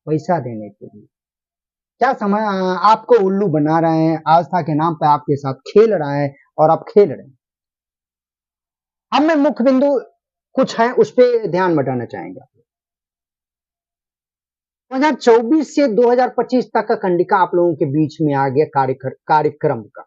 पैसा देने के लिए। क्या समय आपको उल्लू बना रहे हैं, आस्था के नाम पे आपके साथ खेल रहा है और आप खेल रहे हैं। अब मैं मुख्य बिंदु कुछ है उस पे ध्यान बटाना चाहेंगे। 2024 से 2025 तक का कंडिका आप लोगों के बीच में आ गया कार्यक्रम का।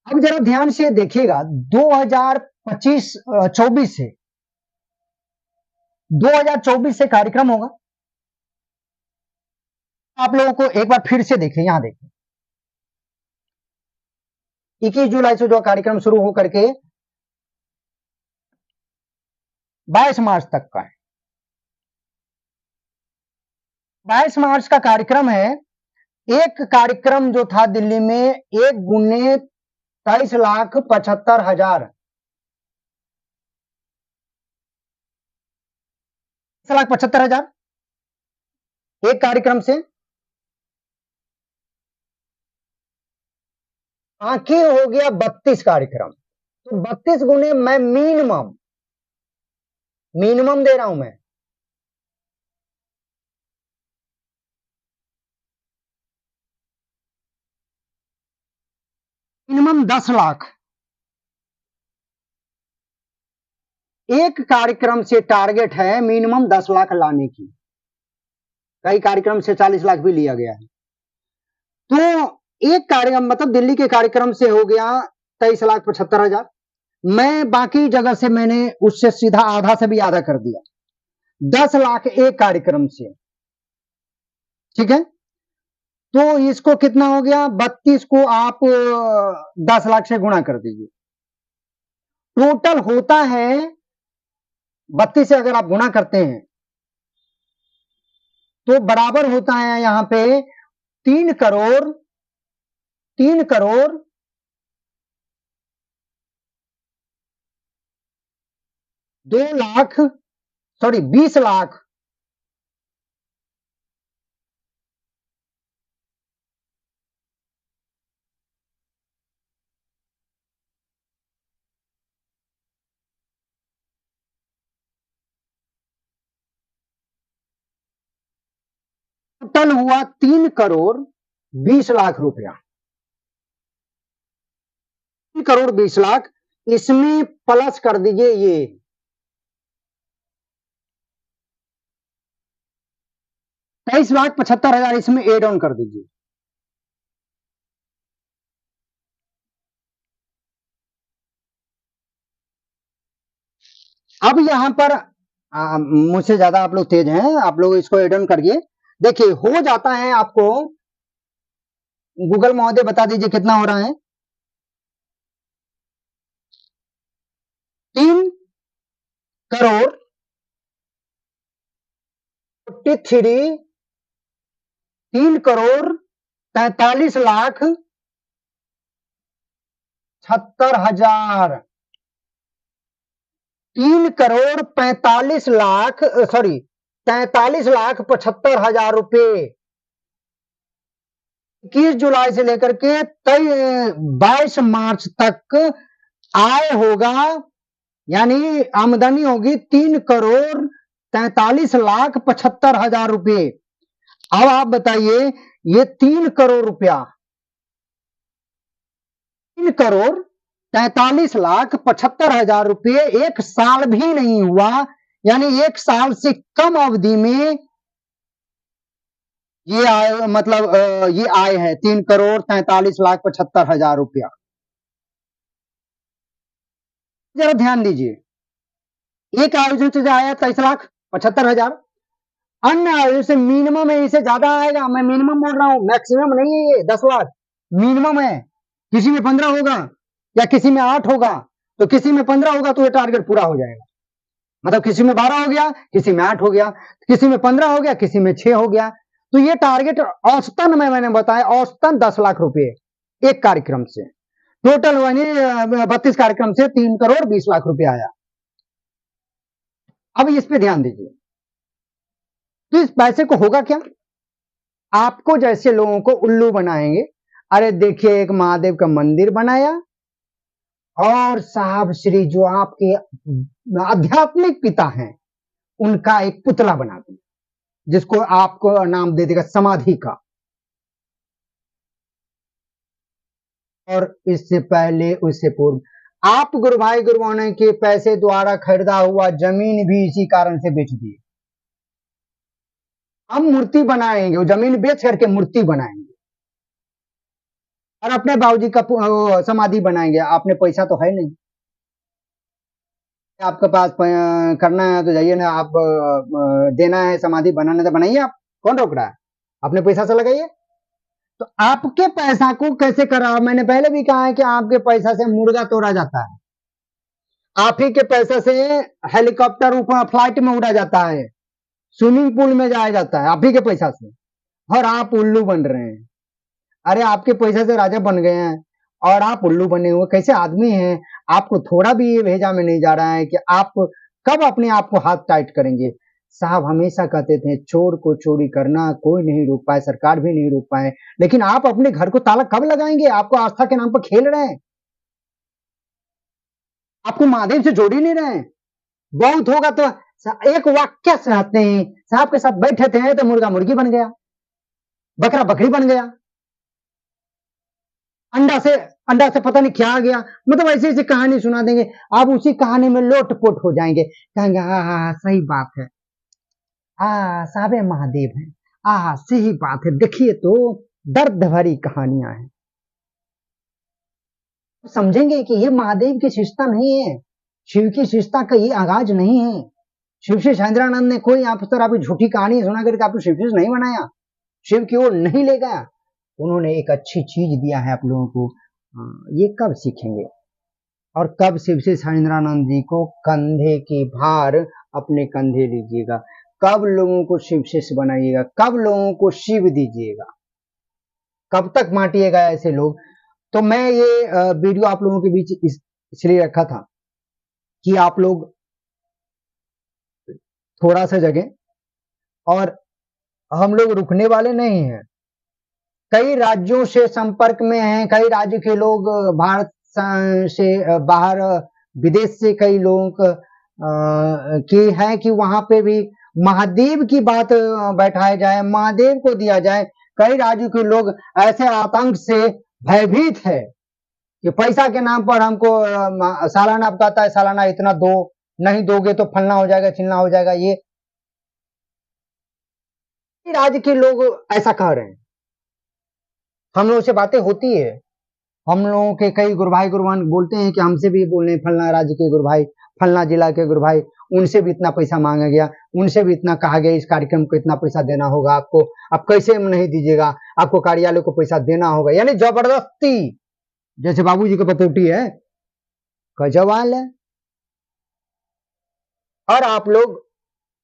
अब जरा ध्यान से देखिएगा 2024 से कार्यक्रम होगा। आप लोगों को एक बार फिर से देखिए, यहां देखिए 21 जुलाई से जो कार्यक्रम शुरू हो करके 22 मार्च तक का है। 22 मार्च का कार्यक्रम है। एक कार्यक्रम जो था दिल्ली में 1 × 23,75,000 1,75,000 एक कार्यक्रम से आखिर हो गया 32 कार्यक्रम। तो 32 गुने मैं मिनिमम दे रहा हूं। मैं मिनिमम 10 लाख एक कार्यक्रम से टारगेट है, मिनिमम 10 लाख लाने की। कई कार्यक्रम से 40 लाख भी लिया गया है। तो एक कार्यक्रम मतलब दिल्ली के कार्यक्रम से हो गया 23,75,000। मैं बाकी जगह से मैंने उससे सीधा आधा से भी आधा कर दिया, 10 लाख एक कार्यक्रम से। ठीक है, तो इसको कितना हो गया, 32 को आप 10 लाख से गुणा कर दीजिए। टोटल होता है 32 से अगर आप गुणा करते हैं तो बराबर होता है यहां पे 3 करोड़ 20 लाख टोटल हुआ 3 करोड़ 20 लाख रुपया। 3 करोड़ 20 लाख, इसमें प्लस कर दीजिए ये 23,75,000 इसमें एड ऑन कर दीजिए। अब यहां पर मुझसे ज्यादा आप लोग तेज हैं, आप लोग इसको एड ऑन करिए। देखिए हो जाता है आपको, गूगल महोदय बता दीजिए कितना हो रहा है। 3 करोड़ 43 3 करोड़ 43,76,000 3 करोड़ 45 लाख 43,75,000 रुपए 21 जुलाई से लेकर के 22 मार्च तक आय होगा, यानी आमदनी होगी 3 करोड़ 43,75,000 रुपए। अब आप बताइए ये 3 करोड़ रुपया 3 करोड़ 43,75,000 रुपये एक साल भी नहीं हुआ, यानी एक साल से कम अवधि में ये आय, मतलब ये आय है 3 करोड़ 43,75,000 रुपया। जरा ध्यान दीजिए, एक आयोजन से आया 23,75,000, अन्य आयोजन से मिनिमम है, इसे ज्यादा आएगा। मैं मिनिमम बोल रहा हूं, मैक्सिमम नहीं है। ये 10 लाख मिनिमम है। किसी में 15 होगा या किसी में 8 होगा, तो किसी में 15 होगा तो ये टारगेट पूरा हो जाएगा। मतलब किसी में 12 हो गया, किसी में 8 हो गया, किसी में 15 हो गया, किसी में 6 हो गया। तो ये टारगेट औसतन मैंने बताया, औसतन 10 लाख रुपए एक कार्यक्रम से। टोटल 32 कार्यक्रम से 3 करोड़ 20 लाख रुपए आया। अब इस पे ध्यान दीजिए, तो इस पैसे को होगा क्या, आपको जैसे लोगों को उल्लू बनाएंगे। अरे देखिए एक महादेव का मंदिर बनाया और साहब श्री जो आपके आध्यात्मिक पिता हैं उनका एक पुतला बना दूंगा, जिसको आपको नाम दे देगा समाधि का। और इससे पहले, उससे पूर्व, आप गुरु भाई गुरुआने के पैसे द्वारा खरीदा हुआ जमीन भी इसी कारण से बेच दिए। हम मूर्ति बनाएंगे, वो जमीन बेच करके मूर्ति बनाएंगे और अपने बाबूजी का समाधि बनाएंगे। आपने पैसा तो है नहीं, आपके पास करना है तो जाइए ना, आप देना है समाधि बनाना तो बनाइए, आप कौन रोक रहा है? अपने पैसा से लगाइए। तो आपके पैसा को कैसे करा? मैंने पहले भी कहा है कि आपके पैसा से मुर्गा तोड़ा जाता है, आप ही के पैसा से हेलीकॉप्टर ऊपर फ्लाइट में उड़ा जाता है, स्विमिंग पूल में जाया जाता है, आप ही के पैसा से, और आप उल्लू बन रहे हैं। अरे आपके पैसे से राजा बन गए हैं और आप उल्लू बने हुए कैसे आदमी हैं? आपको थोड़ा भी ये भेजा में नहीं जा रहा है कि आप कब अपने आप को हाथ टाइट करेंगे। साहब हमेशा कहते थे चोर को चोरी करना कोई नहीं रोक पाए, सरकार भी नहीं रोक पाए, लेकिन आप अपने घर को ताला कब लगाएंगे? आपको आस्था के नाम पर खेल रहे हैं, आपको महादेव से जोड़ ही नहीं रहे हैं। बहुत होगा तो एक वाक्य सहते हैं, साहब के साथ बैठे थे तो मुर्गा मुर्गी बन गया, बकरा बकरी बन गया, अंडा से पता नहीं क्या आ गया। मतलब ऐसी ऐसी कहानी सुना देंगे, आप उसी कहानी में लोटपोट हो जाएंगे, कहेंगे हाँ हाँ सही बात है, साहब महादेव है, सही बात है, देखिए तो दर्द भरी कहानियां हैं। समझेंगे कि ये महादेव की शिष्टता नहीं है, शिव की शिष्टता का ये आगाज नहीं है। शिव श्री सैंद्रानंद ने कोई आप तरह की झूठी कहानी सुना करके आपको शिव नहीं बनाया, शिव की ओर नहीं ले गया। उन्होंने एक अच्छी चीज दिया है आप लोगों को, ये कब सीखेंगे? और कब शिव श्री सैंद्रानंद जी को कंधे के भार अपने कंधे लीजिएगा? कब लोगों को शिव शिष्य बनाइएगा? कब लोगों को शिव दीजिएगा? कब तक बांटिएगा ऐसे लोग? तो मैं ये वीडियो आप लोगों के बीच इसलिए रखा था कि आप लोग थोड़ा सा जगें, और हम लोग रुकने वाले नहीं हैं। कई राज्यों से संपर्क में हैं, कई राज्य के लोग भारत से बाहर, विदेश से कई लोग की है कि वहां पे भी महादेव की बात बैठाया जाए, महादेव को दिया जाए। कई राज्यों के लोग ऐसे आतंक से भयभीत है कि पैसा के नाम पर हमको सालाना बताता है, सालाना इतना दो, नहीं दोगे तो फलना हो जाएगा, चिलना हो जाएगा। ये राज्य के लोग ऐसा कह रहे हैं, हम लोगों से बातें होती है, हम लोगों के कई गुरु भाई गुरुवान बोलते हैं कि हमसे भी बोलने फलना राज्य के गुरु भाई, फलना जिला के गुरु भाई, उनसे भी इतना पैसा मांगा गया, उनसे भी इतना कहा गया इस कार्यक्रम को इतना पैसा देना होगा आपको, आप कैसे नहीं दीजिएगा, आपको कार्यालय को पैसा देना होगा। यानी जबरदस्ती, जैसे बाबूजी का पतोटी है, गजवाल है। और आप लोग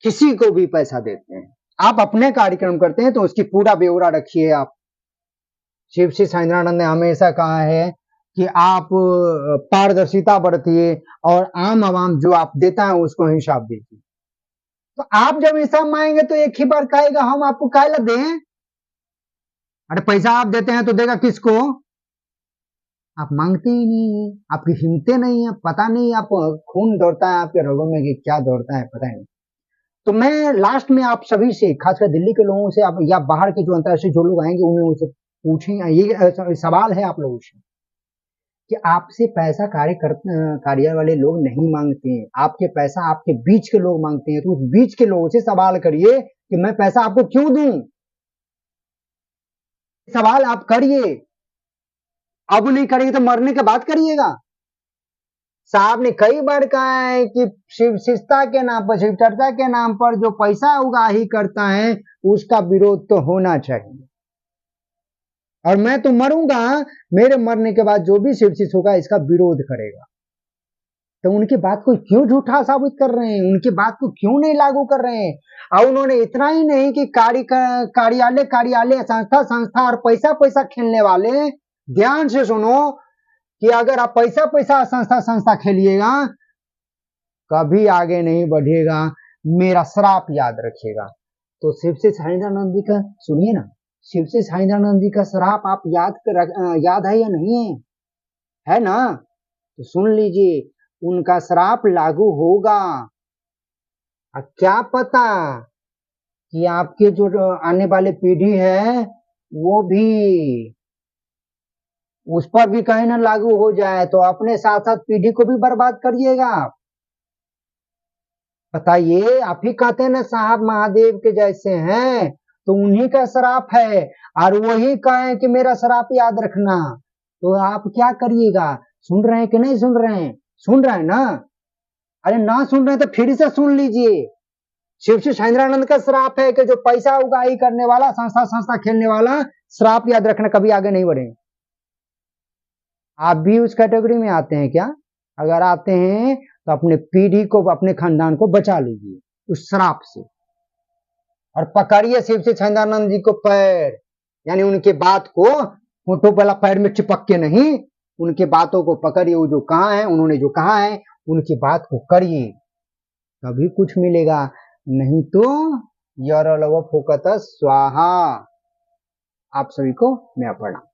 किसी को भी पैसा देते हैं, आप अपने कार्यक्रम करते हैं तो उसकी पूरा ब्यौरा रखिए। आप, शिव श्री सैंद्रानंद ने हमेशा कहा है कि आप पारदर्शिता बरतिए और आम आवाम जो आप देता है उसको हिसाब दीजिए। तो आप जब हिसाब मांगेंगे तो एक ही बार कहेगा हम आपको काहे ला दें? अरे पैसा आप देते हैं तो देगा किसको? आप मांगते ही नहीं है, आपकी हिम्मतें नहीं है, पता नहीं आप खून दौड़ता है आपके रगों में कि क्या दौड़ता है पता नहीं। तो मैं लास्ट में आप सभी से, खासकर दिल्ली के लोगों से, आप या बाहर के जो अंतर्राष्ट्रीय जो लोग आएंगे उन लोगों से पूछें, ये सवाल है आप लोगों से कि आपसे पैसा कार्य वाले लोग नहीं मांगते हैं, आपके पैसा आपके बीच के लोग मांगते हैं। तो उस बीच के लोगों से सवाल करिए कि मैं पैसा आपको क्यों दूं? सवाल आप करिए, अब नहीं करेंगे तो मरने के बाद करिएगा। साहब ने कई बार कहा है कि शिव शिष्टता के नाम पर, शिव चर्चा के नाम पर जो पैसा उगाही करता है उसका विरोध तो होना चाहिए। और मैं तो मरूंगा, मेरे मरने के बाद जो भी शिव शिष्य होगा इसका विरोध करेगा। तो उनकी बात को क्यों झूठा साबित कर रहे हैं? उनकी बात को क्यों नहीं लागू कर रहे हैं? और उन्होंने इतना ही नहीं कि कार्यालय संस्था और पैसा खेलने वाले, ध्यान से सुनो कि अगर आप पैसा संस्था खेलिएगा कभी आगे नहीं बढ़ेगा, मेरा श्राप याद रखिएगा। तो शिव से साईनाथ जी का सुनिए ना, शिव से साईनाथ जी का श्राप आप याद है या नहीं है ना? तो सुन लीजिए, उनका श्राप लागू होगा। क्या पता कि आपके जो आने वाले पीढ़ी है वो भी उस पर भी कहीं ना लागू हो जाए, तो अपने साथ साथ पीढ़ी को भी बर्बाद करिएगा आप। बताइए, आप ही कहते हैं ना साहब महादेव के जैसे हैं, तो उन्हीं का श्राप है, और वही कहें कि मेरा श्राप याद रखना, तो आप क्या करिएगा? सुन रहे हैं कि नहीं सुन रहे हैं? सुन रहे हैं ना? अरे ना सुन रहे हैं तो फिर से सुन लीजिए। शिव श्री शैलेंद्रानंद का श्राप है कि जो पैसा उगाही करने वाला, संस्था संस्था खेलने वाला, श्राप याद रखना, कभी आगे नहीं बढ़े। आप भी उस कैटेगरी में आते हैं क्या? अगर आते हैं तो अपने पीढ़ी को, अपने खानदान को बचा लीजिए उस श्राप से, और पकड़िए शिव श्री शैलेंद्रानंद जी को पैर, यानी उनके बात को फोटो वाला पैर में चिपक के नहीं, उनके बातों को पकड़िए। वो जो कहा है, उन्होंने जो कहा है, उनकी बात को करिए, तभी कुछ मिलेगा, नहीं तो यरलव फोकत स्वाहा। आप सभी को मैं प्रणाम।